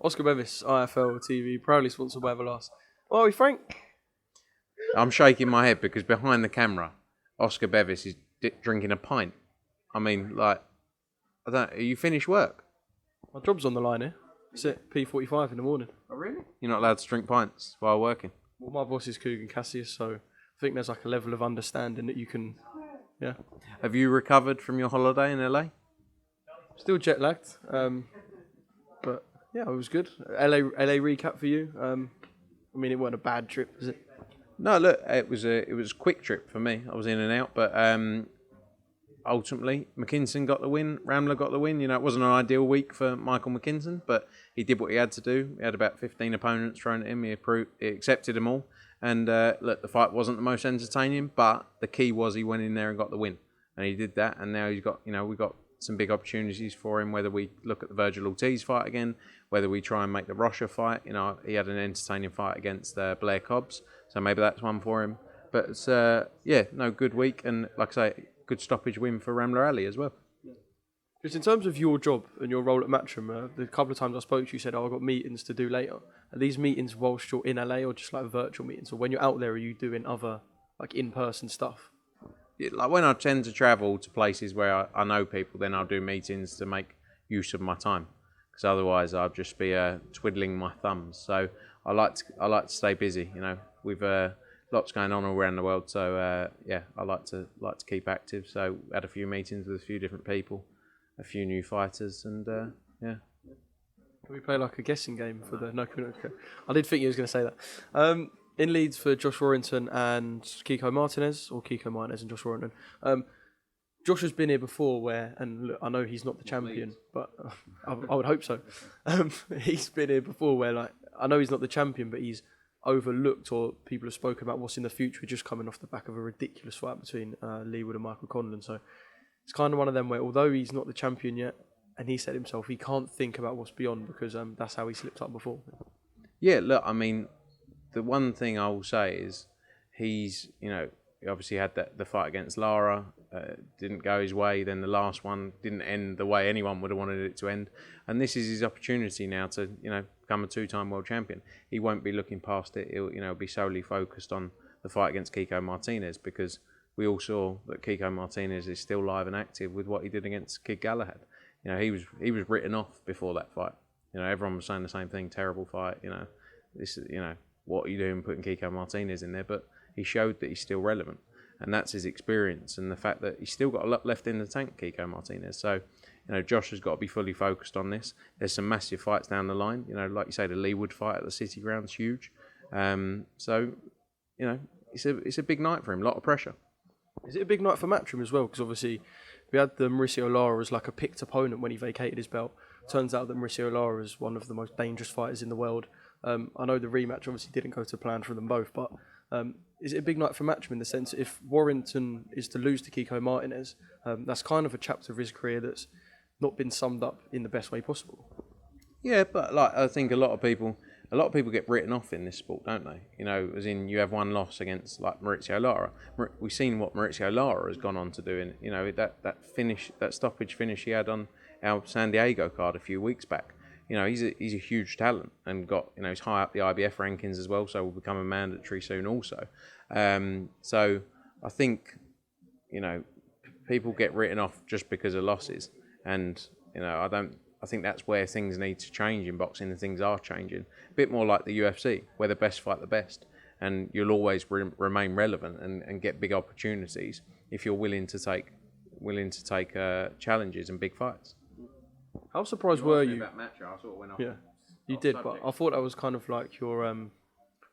Oscar Bevis, IFL TV, proudly sponsored by Everlast. Oh, are we Frank? I'm shaking my head because behind the camera, Oscar Bevis is drinking a pint. I mean, like, are you finished work? My job's on the line here. It's at P45 in the morning. Oh, really? You're not allowed to drink pints while working? Well, my boss is Coogan Cassius, so I think there's like a level of understanding that you can, yeah. Have you recovered from your holiday in LA? Still jet lagged, but yeah, it was good. LA recap for you. I mean, it wasn't a bad trip, was it? No, look, it was a quick trip for me. I was in and out, but ultimately, McKinson got the win. Ramler got the win. You know, it wasn't an ideal week for Michael McKinson, but he did what he had to do. He had about 15 opponents thrown at him. He accepted them all. And look, the fight wasn't the most entertaining, but the key was he went in there and got the win. And he did that, and now he's got, we've got some big opportunities for him, whether we look at the Virgil Ortiz fight again, whether we try and make the Rocha fight. He had an entertaining fight against Blair Cobbs, so maybe that's one for him. But it's, good week, and like I say, good stoppage win for Ramler Ali as well. Just in terms of your job and your role at Matchroom, the couple of times I spoke to you, you said, I've got meetings to do later. Are these meetings whilst you're in LA or just like virtual meetings? Or when you're out there, are you doing other like in-person stuff? Yeah, like when I tend to travel to places where I know people, then I'll do meetings to make use of my time. Because otherwise I'll just be twiddling my thumbs. So I like to stay busy. We've lots going on all around the world. So I like to keep active. So had a few meetings with a few different people, a few new fighters, and yeah. Can we play like a guessing game for the no? I did think you was going to say that. In Leeds for Josh Warrington and Kiko Martinez, or Kiko Martinez and Josh Warrington. Josh has been here before and look, I know he's not the champion, but I would hope so. He's been here before where I know he's not the champion, but he's overlooked, or people have spoken about what's in the future, just coming off the back of a ridiculous fight between Leewood and Michael Conlon. So it's kind of one of them where, although he's not the champion yet, and he said himself, he can't think about what's beyond because that's how he slipped up before. Yeah, look, I mean, the one thing I will say is he's, he obviously had the fight against Lara, didn't go his way. Then the last one didn't end the way anyone would have wanted it to end. And this is his opportunity now to, become a two-time world champion. He won't be looking past it. He'll, be solely focused on the fight against Kiko Martinez, because we all saw that Kiko Martinez is still live and active with what he did against Kid Galahad. He was written off before that fight. Everyone was saying the same thing. Terrible fight. This is, what are you doing putting Kiko Martinez in there? But he showed that he's still relevant, and that's his experience and the fact that he's still got a lot left in the tank, Kiko Martinez. So, Josh has got to be fully focused on this. There's some massive fights down the line. Like you say, the Leewood fight at the City Ground's huge. So, it's a big night for him. A lot of pressure. Is it a big night for Matchroom as well? Because obviously we had the Mauricio Lara as like a picked opponent when he vacated his belt. Turns out that Mauricio Lara is one of the most dangerous fighters in the world. I know the rematch obviously didn't go to plan for them both, but is it a big night for Matchroom in the sense if Warrington is to lose to Kiko Martinez, that's kind of a chapter of his career that's not been summed up in the best way possible? Yeah, but I think a lot of people get written off in this sport, don't they? As in you have one loss against like Mauricio Lara. We've seen what Mauricio Lara has gone on to do in that stoppage finish he had on our San Diego card a few weeks back. He's a huge talent and got he's high up the IBF rankings as well, so will become a mandatory soon also. So I think people get written off just because of losses, and I think that's where things need to change in boxing, and things are changing. A bit more like the UFC, where the best fight the best, and you'll always remain relevant and get big opportunities if you're willing to take challenges and big fights. How surprised were you? About Matcha, I sort of went off. Yeah, you did, but I thought that was kind of like your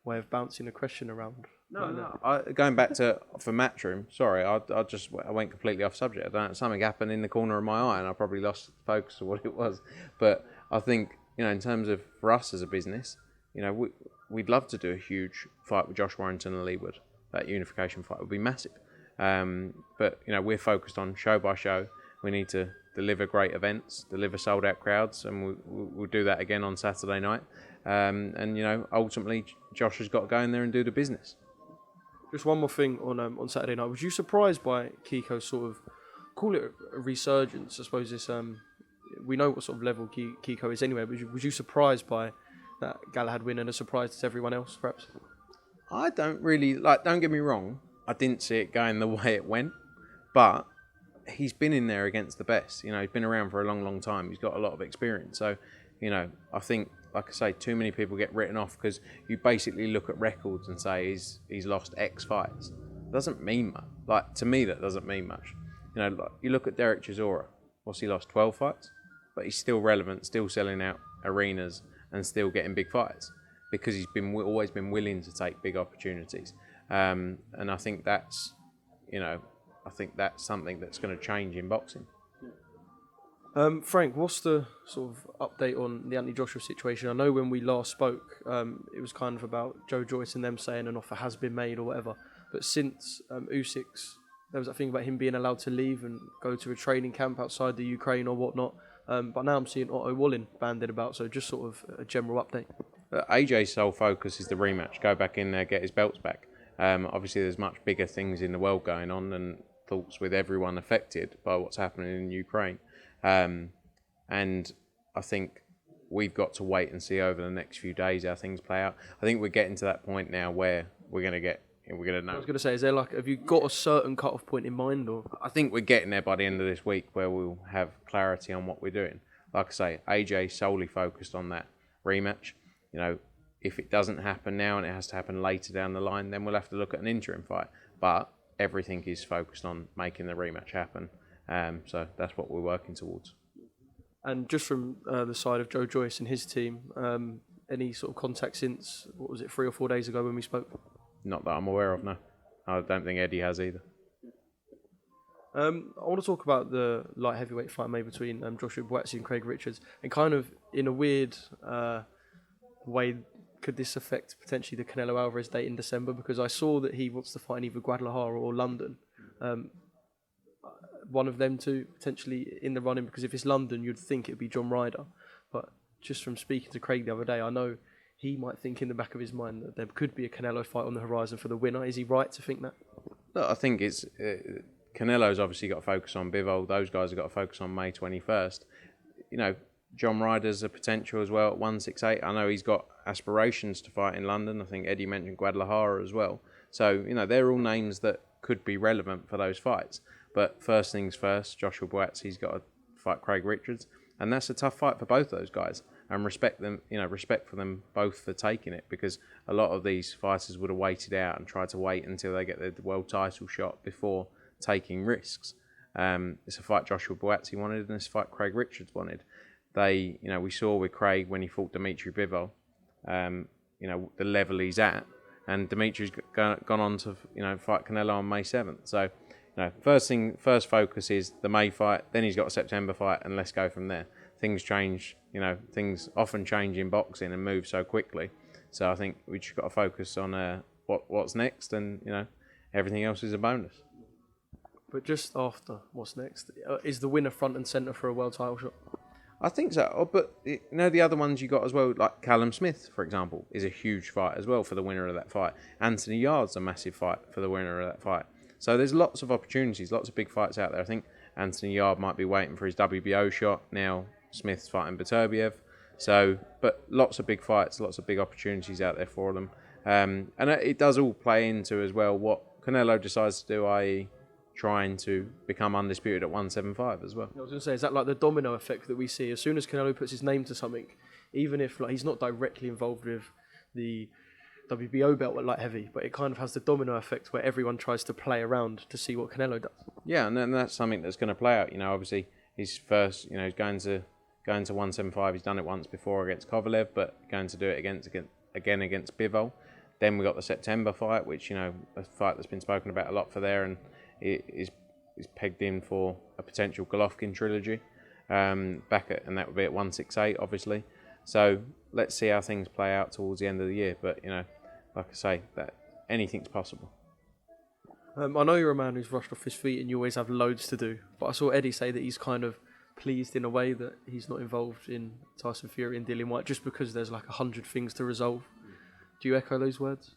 way of bouncing a question around. No. Going back to for Matchroom, sorry, I went completely off subject. I don't know, something happened in the corner of my eye, and I probably lost focus of what it was. But I think in terms of for us as a business, we'd love to do a huge fight with Josh Warrington and Leewood. That unification fight would be massive. But we're focused on show by show. We need to deliver great events, deliver sold out crowds, and we'll do that again on Saturday night. And ultimately, Josh has got to go in there and do the business. Just one more thing on Saturday night. Was you surprised by Kiko's sort of, call it a resurgence? I suppose it's we know what sort of level Kiko is anyway. Was you surprised by that Galahad win and a surprise to everyone else, perhaps? I don't really don't get me wrong, I didn't see it going the way it went, but he's been in there against the best. He's been around for a long, long time. He's got a lot of experience. So, I think, like I say, too many people get written off because you basically look at records and say he's lost X fights. It doesn't mean much. To me, that doesn't mean much. You look at Derek Chisora. What's he lost? 12 fights? But he's still relevant, still selling out arenas and still getting big fights because he's always been willing to take big opportunities. And I think that's, something that's going to change in boxing. Frank, what's the sort of update on the Anthony Joshua situation? I know when we last spoke, it was kind of about Joe Joyce and them saying an offer has been made or whatever. But since Usyk's, there was that thing about him being allowed to leave and go to a training camp outside the Ukraine or whatnot. But now I'm seeing Otto Wallin banded about, so just sort of a general update. AJ's sole focus is the rematch. Go back in there, get his belts back. Obviously, there's much bigger things in the world going on and thoughts with everyone affected by what's happening in Ukraine. And I think we've got to wait and see over the next few days how things play out. I think we're getting to that point now where we're going to know. I was going to say, have you got a certain cut-off point in mind? Or I think we're getting there by the end of this week where we'll have clarity on what we're doing. Like I say, AJ solely focused on that rematch. If it doesn't happen now and it has to happen later down the line, then we'll have to look at an interim fight. But everything is focused on making the rematch happen. So that's what we're working towards. And just from the side of Joe Joyce and his team, any sort of contact since, 3 or 4 days ago when we spoke? Not that I'm aware of, no. I don't think Eddie has either. I want to talk about the light heavyweight fight made between Joshua Buatsi and Craig Richards, and kind of in a weird way, could this affect potentially the Canelo Alvarez date in December? Because I saw that he wants to fight in either Guadalajara or London. One of them two potentially in the running, because if it's London, you'd think it'd be John Ryder. But just from speaking to Craig the other day, I know he might think in the back of his mind that there could be a Canelo fight on the horizon for the winner. Is he right to think that? Look, I think it's Canelo's obviously got to focus on Bivol. Those guys have got to focus on May 21st. John Ryder's a potential as well at 168. I know he's got aspirations to fight in London. I think Eddie mentioned Guadalajara as well. So, they're all names that could be relevant for those fights. But first things first, Joshua Buatsi's got to fight Craig Richards. And that's a tough fight for both those guys. And respect for them both for taking it, because a lot of these fighters would have waited out and tried to wait until they get their world title shot before taking risks. It's a fight Joshua Buatsi wanted, and it's a fight Craig Richards wanted. We saw with Craig when he fought Dimitri Bivol, the level he's at, and Dimitri's gone on to fight Canelo on May 7th. So, first focus is the May fight, then he's got a September fight, and let's go from there. Things change, things often change in boxing and move so quickly. So I think we just got to focus on what's next, and everything else is a bonus. But just after what's next, is the winner front and centre for a world title shot? I think so, but the other ones you got as well, like Callum Smith, for example, is a huge fight as well for the winner of that fight. Anthony Yard's a massive fight for the winner of that fight. So there's lots of opportunities, lots of big fights out there. I think Anthony Yard might be waiting for his WBO shot. Now Smith's fighting Beterbiev. So, but lots of big fights, lots of big opportunities out there for them. And it does all play into as well what Canelo decides to do, i.e. trying to become undisputed at 175 as well. I was going to say, is that like the domino effect that we see? As soon as Canelo puts his name to something, even if he's not directly involved with the WBO belt at light heavy, but it kind of has the domino effect where everyone tries to play around to see what Canelo does. Yeah, and then that's something that's going to play out. Obviously his first, he's going to 175. He's done it once before against Kovalev, but going to do it again against Bivol. Then we got the September fight, which a fight that's been spoken about a lot for there, and it is pegged in for a potential Golovkin trilogy and that would be at 168, obviously. So let's see how things play out towards the end of the year. But like I say, that anything's possible. I know you're a man who's rushed off his feet and you always have loads to do, but I saw Eddie say that he's kind of pleased in a way that he's not involved in Tyson Fury and Dillian Whyte just because there's like 100 things to resolve. Do you echo those words?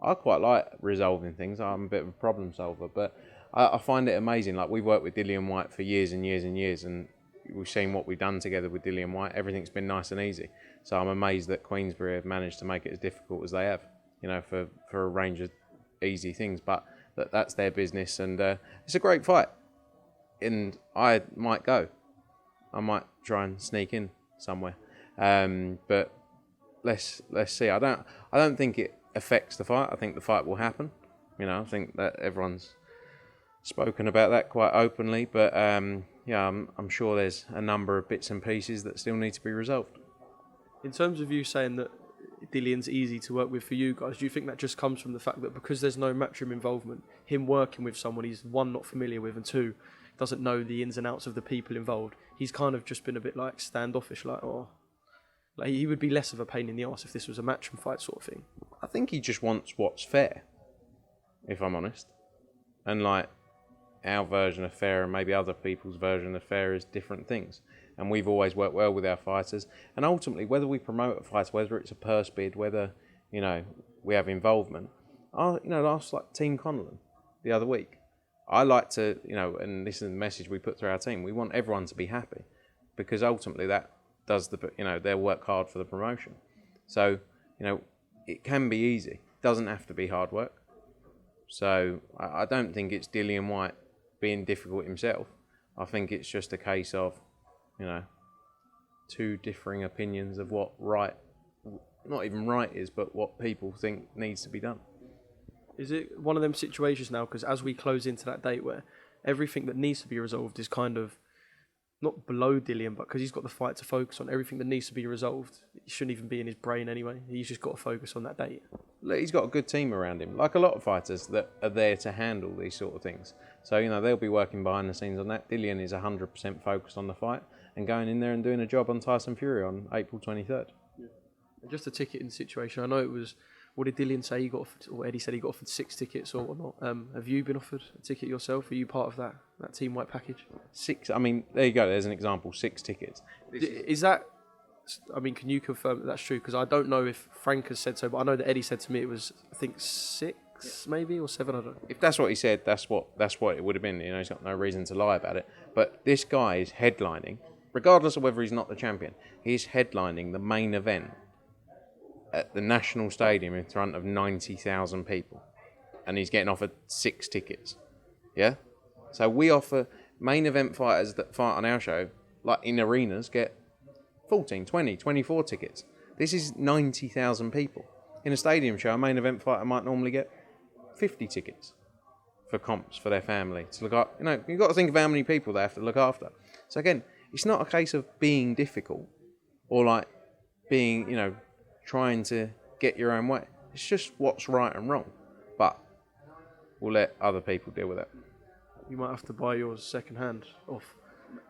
I quite like resolving things. I'm a bit of a problem solver, but I find it amazing. Like, we've worked with Dillian Whyte for years and years and years, and we've seen what we've done together with Dillian-Whyte. Everything's been nice and easy. So I'm amazed that Queensberry have managed to make it as difficult as they have, for a range of easy things. But that's their business, and it's a great fight. And I might go. I might try and sneak in somewhere. But let's see. I don't think it affects the fight. I think the fight will happen. I think that everyone's spoken about that quite openly. But I'm sure there's a number of bits and pieces that still need to be resolved. In terms of you saying that Dillian's easy to work with for you guys, do you think that just comes from the fact that because there's no matchroom involvement, him working with someone he's one, not familiar with, and two, doesn't know the ins and outs of the people involved, he's kind of just been a bit like standoffish, like he would be less of a pain in the arse if this was a matchroom fight sort of thing. I think he just wants what's fair, if I'm honest. And like our version of fair and maybe other people's version of fair is different things. And we've always worked well with our fighters. And ultimately, whether we promote a fight, whether it's a purse bid, whether, we have involvement. Last like Team Conlon the other week. I like to, and this is the message we put through our team, we want everyone to be happy. Because ultimately that does they'll work hard for the promotion. So, it can be easy. It doesn't have to be hard work. So I don't think it's Dillian-Whyte being difficult himself. I think it's just a case of, two differing opinions of what not even right is, but what people think needs to be done. Is it one of them situations now, because as we close into that date where everything that needs to be resolved is kind of not below Dillian, but because he's got the fight to focus on, everything that needs to be resolved, it shouldn't even be in his brain anyway. He's just got to focus on that date. Look, he's got a good team around him, like a lot of fighters that are there to handle these sort of things. So, they'll be working behind the scenes on that. Dillian is 100% focused on the fight and going in there and doing a job on Tyson Fury on April 23rd. Yeah. And just a ticketing situation, I know it was, what did Dillian say he got offered, or Eddie said he got offered 6 tickets or whatnot. Have you been offered a ticket yourself? Are you part of that Team White package? 6, there you go, there's an example, 6 tickets. Is that, can you confirm that that's true? Because I don't know if Frank has said so, but I know that Eddie said to me it was, I think 6 maybe, or 7, I don't know. If that's what he said, that's what it would have been. He's got no reason to lie about it. But this guy is headlining, regardless of whether he's not the champion, he's headlining the main event at the National Stadium in front of 90,000 people. And he's getting offered 6 tickets. Yeah? So we offer main event fighters that fight on our show, like in arenas, get 14, 20, 24 tickets. This is 90,000 people. In a stadium show, a main event fighter might normally get 50 tickets for comps for their family to look up. You've got to think of how many people they have to look after. So again, it's not a case of being difficult or like being, trying to get your own way. It's just what's right and wrong. But we'll let other people deal with it. You might have to buy yours second hand off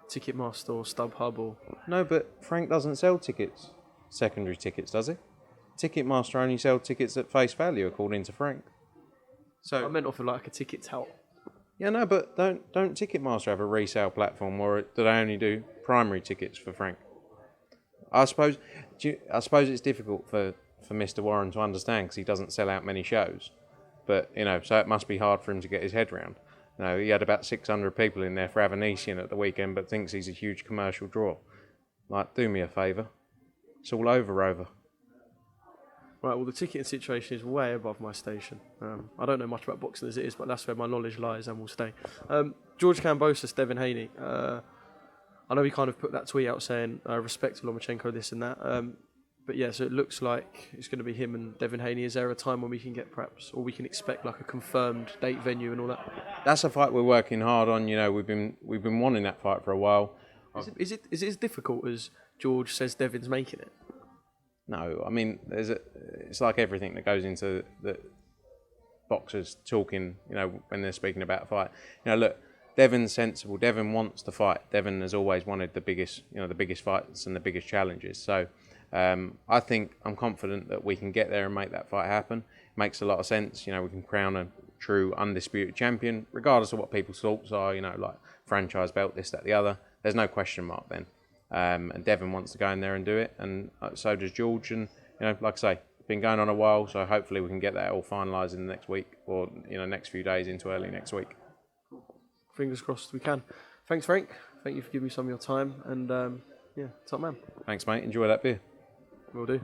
Ticketmaster or StubHub or... No, but Frank doesn't sell tickets, secondary tickets, does he? Ticketmaster only sells tickets at face value, according to Frank. So I meant off of like a ticket tout. Yeah, no, but don't Ticketmaster have a resale platform or do they only do primary tickets for Frank? I suppose it's difficult for Mr. Warren to understand because he doesn't sell out many shows. But, so it must be hard for him to get his head round. He had about 600 people in there for Avanesian at the weekend, but thinks he's a huge commercial draw. Like, do me a favour. It's all over. Right, well, the ticketing situation is way above my station. I don't know much about boxing as it is, but that's where my knowledge lies and will stay. George Cambosis, Devin Haney. I know he kind of put that tweet out saying, respect to Lomachenko, this and that. But yeah, so it looks like it's going to be him and Devin Haney. Is there a time when we can get perhaps, or we can expect like a confirmed date, venue and all that? That's a fight we're working hard on. We've been wanting that fight for a while. Is it as difficult as George says Devin's making it? No, it's like everything that goes into the boxers talking, when they're speaking about a fight. Look, Devin's sensible. Devin wants to fight. Devin has always wanted the biggest fights and the biggest challenges. So I'm confident that we can get there and make that fight happen. It makes a lot of sense. We can crown a true undisputed champion, regardless of what people's thoughts are, like franchise belt, this, that, the other. There's no question mark then. And Devin wants to go in there and do it, and so does George. And like I say, it's been going on a while, so hopefully we can get that all finalised in the next week or next few days into early next week. Fingers crossed we can. Thanks, Frank. Thank you for giving me some of your time. And yeah, top man. Thanks, mate. Enjoy that beer. Will do.